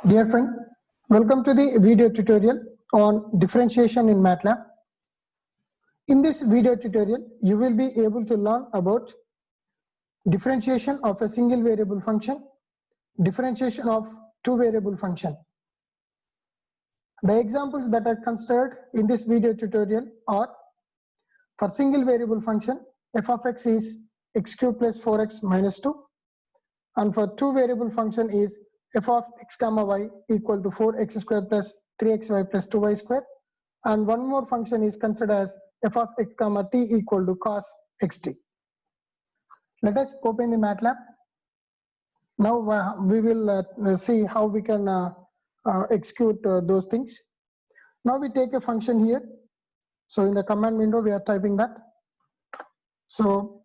Dear friend, welcome to the video tutorial on differentiation in MATLAB. In this video tutorial, you will be able to learn about differentiation of a single variable function, differentiation of two variable function. The examples that are considered in this video tutorial are: for single variable function, f of x is x cubed plus 4x minus 2, and for two variable function is f of x comma y equal to 4x squared plus 3xy plus 2y squared, and one more function is considered as f of x comma t equal to cos xt. Let us open the MATLAB. Now we will see how we can execute those things. Now we take a function here. So in the command window we are typing that. So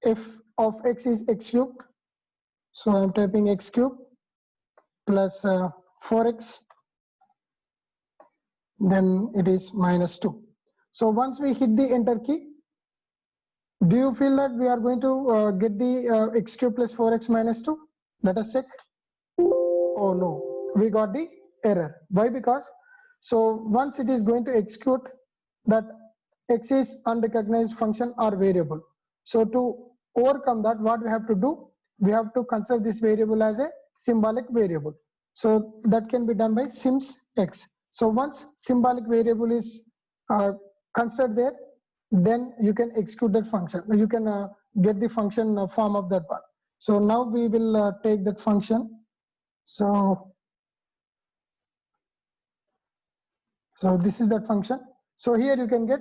f of x is x cube. So I am typing x cube plus 4x, then it is minus 2. So once we hit the enter key, do you feel that we are going to get the x cube plus 4x minus 2? Let us check. Oh no, we got the error. Why? Because so once it is going to execute, that x is unrecognized function or variable. So to overcome that, what we have to do, we have to consider this variable as a symbolic variable. So that can be done by sims x. So once symbolic variable is considered there, then you can execute that function. You can get the function form of that one. So now we will take that function. So this is that function. So here you can get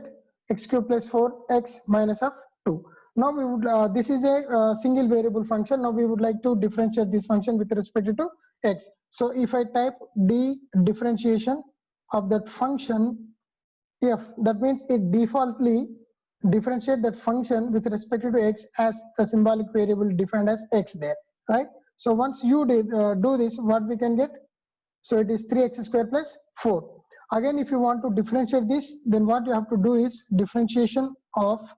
x cube plus 4x minus of 2. Now we would this is a single variable function. Now we would like to differentiate this function with respect to x. So if I type the differentiation of that function f, that means it defaultly differentiate that function with respect to x as a symbolic variable defined as x there, right? So once you do this, what we can get? So it is 3x squared plus 4. Again, if you want to differentiate this, then what you have to do is differentiation of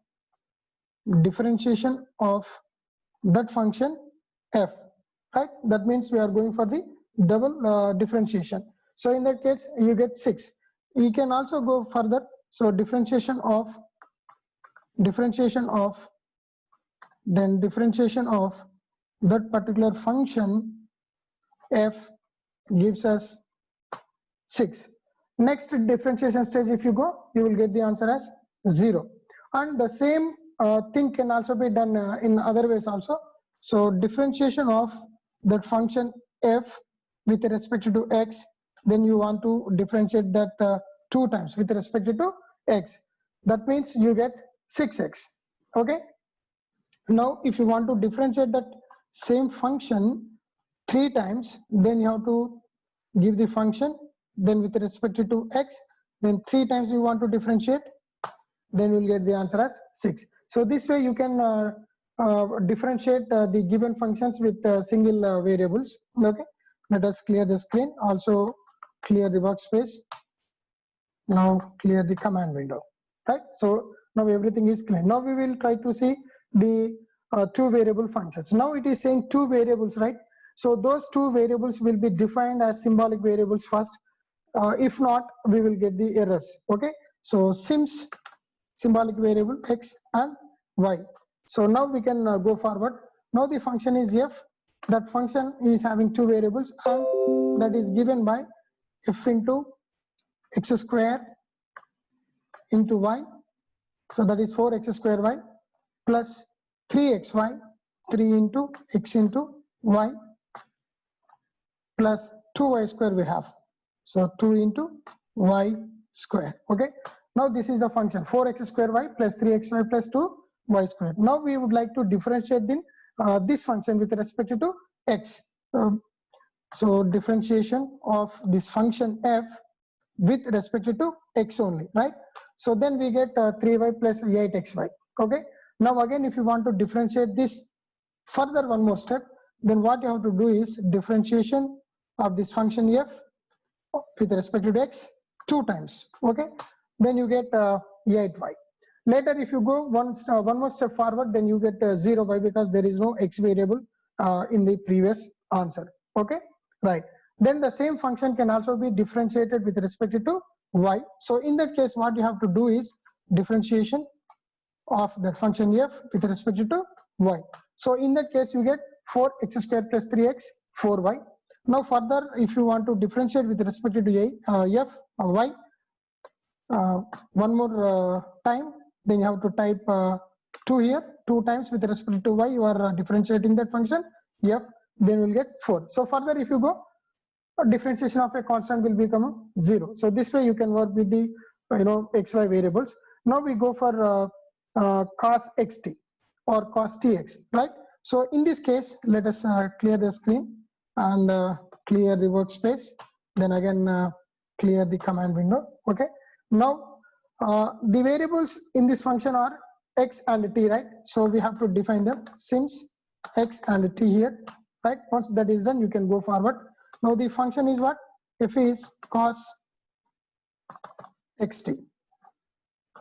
that function f, right? That means we are going for the double differentiation. So in that case, you get 6. You can also go further. So differentiation of that particular function f gives us 6. Next differentiation stage, if you go, you will get the answer as 0. And the same thing can also be done in other ways also. So differentiation of that function f with respect to x, then you want to differentiate that 2 times with respect to x. That means you get 6x. Okay. Now if you want to differentiate that same function 3 times, then you have to give the function, then with respect to x, then 3 times you want to differentiate, then you will get the answer as 6. So this way you can differentiate the given functions with single variables. Okay, let us clear the screen, also clear the workspace. Now clear the command window, right? So now everything is clear. Now we will try to see the two variable functions. Now it is saying two variables, right? So those two variables will be defined as symbolic variables first. If not, we will get the errors. Okay, so sims symbolic variable x and y. So now we can go forward. Now the function is f. That function is having two variables, and that is given by f into x square into y. So that is 4x square y plus 3xy, 3 into x into y plus 2y square we have. So 2 into y square. Okay. Now this is the function 4x square y plus 3xy plus 2y square. Now we would like to differentiate this function with respect to x. So differentiation of this function f with respect to x only, right? So then we get 3y plus 8xy. Okay. Now again, if you want to differentiate this further one more step, then what you have to do is differentiation of this function f with respect to x 2 times. Okay, then you get 8y. Later, if you go one more step forward, then you get 0y, because there is no x variable in the previous answer. Okay, right. then the same function can also be differentiated with respect to y. So in that case, what you have to do is differentiation of that function f with respect to y. So in that case, you get 4x square plus 3x 4y. Now further, if you want to differentiate with respect to f y one more time, then you have to type 2 here, 2 times with respect to y. You are differentiating that function f, then you will get 4. So further, if you go, differentiation of a constant will become 0. So this way you can work with the xy variables. Now we go for cos xt or cos tx, right? So in this case, let us clear the screen and clear the workspace, then again clear the command window. Okay, now the variables in this function are x and t, right? So we have to define them since x and t here, right? Once that is done, you can go forward. Now the function is what? F is cos xt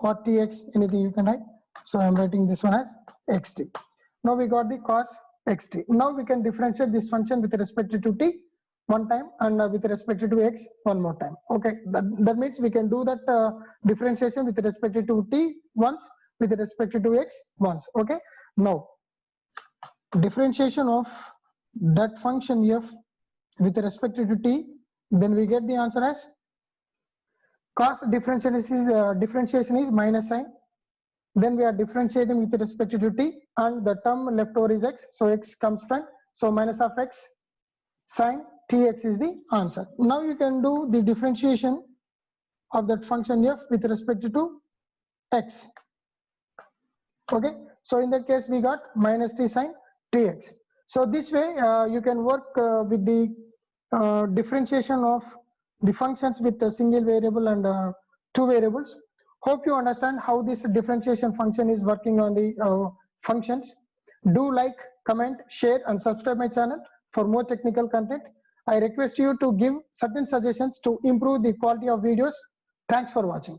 or tx, anything you can write. So I'm writing this one as xt. Now we got the cos xt. Now we can differentiate this function with respect to t one time and with respect to x one more time. Okay, that means we can do that differentiation with respect to t once, with respect to x once. Okay, now differentiation of that function f with respect to t, then we get the answer as cos differentiation is minus sign. Then we are differentiating with respect to t, and the term left over is x, so x comes front, so minus of x sine tx is the answer. Now you can do the differentiation of that function f with respect to x. Okay, so in that case we got minus t sine tx. So this way you can work with the differentiation of the functions with a single variable and 2 variables. Hope you understand how this differentiation function is working on the functions. Do like, comment, share and subscribe my channel for more technical content. I request you to give certain suggestions to improve the quality of videos. Thanks for watching.